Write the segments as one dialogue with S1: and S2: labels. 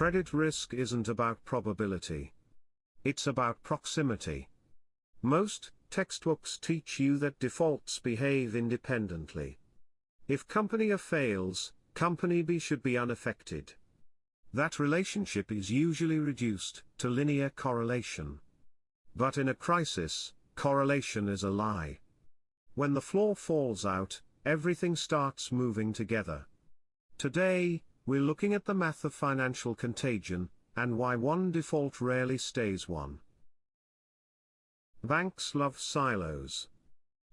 S1: Credit risk isn't about probability. It's about proximity. Most textbooks teach you that defaults behave independently. If company A fails, company B should be unaffected. That relationship is usually reduced to linear correlation. But in a crisis, correlation is a lie. When the floor falls out, everything starts moving together. Today, we're looking at the math of financial contagion, and why one default rarely stays one. Banks love silos.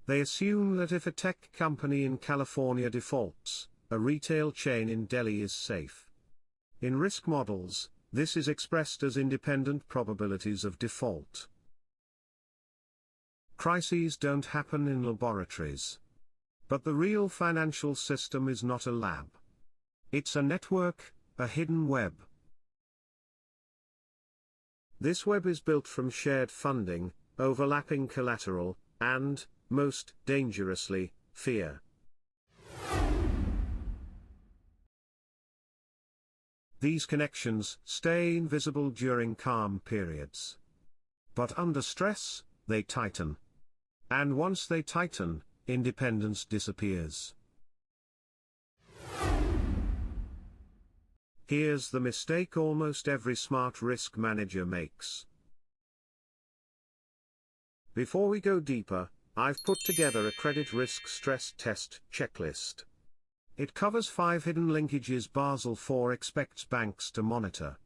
S1: They assume that if a tech company in California defaults, a retail chain in Delhi is safe. In risk models, this is expressed as independent probabilities of default. Crises don't happen in laboratories. But the real financial system is not a lab. It's a network, a hidden web. This web is built from shared funding, overlapping collateral, and, most dangerously, fear. These connections stay invisible during calm periods. But under stress, they tighten. And once they tighten, independence disappears. Here's the mistake almost every smart risk manager makes. Before we go deeper, I've put together a credit risk stress test checklist. It covers 5 hidden linkages Basel IV expects banks to monitor.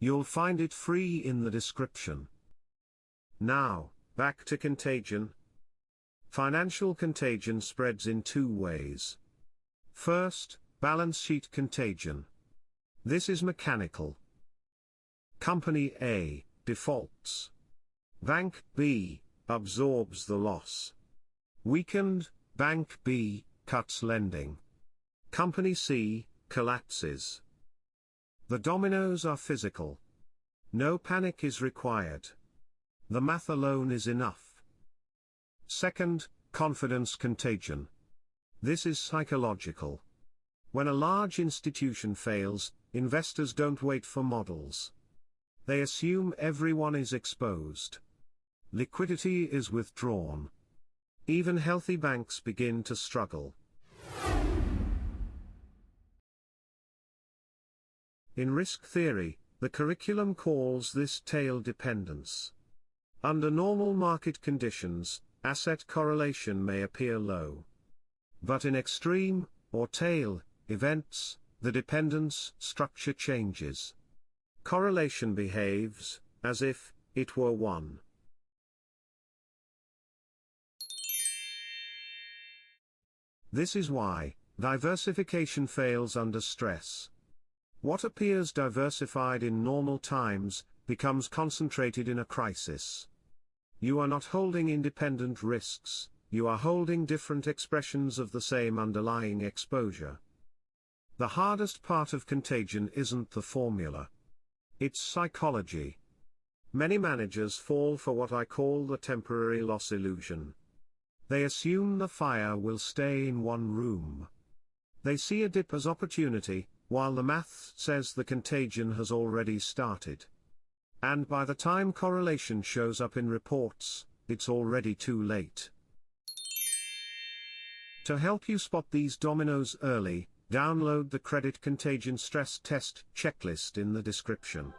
S1: You'll find it free in the description. Now, back to contagion. Financial contagion spreads in 2 ways. First, balance sheet contagion. This is mechanical. Company A defaults. Bank B absorbs the loss. Weakened, Bank B cuts lending. Company C collapses. The dominoes are physical. No panic is required. The math alone is enough. Second, confidence contagion. This is psychological. When a large institution fails, investors don't wait for models. They assume everyone is exposed. Liquidity is withdrawn. Even healthy banks begin to struggle. In risk theory, the curriculum calls this tail dependence. Under normal market conditions, asset correlation may appear low. But in extreme, or tail, events, the dependence structure changes. Correlation behaves as if it were 1. This is why diversification fails under stress. What appears diversified in normal times becomes concentrated in a crisis. You are not holding independent risks, you are holding different expressions of the same underlying exposure. The hardest part of contagion isn't the formula. It's psychology. Many managers fall for what I call the temporary loss illusion. They assume the fire will stay in one room. They see a dip as opportunity, while the math says the contagion has already started. And by the time correlation shows up in reports, it's already too late. To help you spot these dominoes early, download the Credit Contagion Stress Test checklist in the description.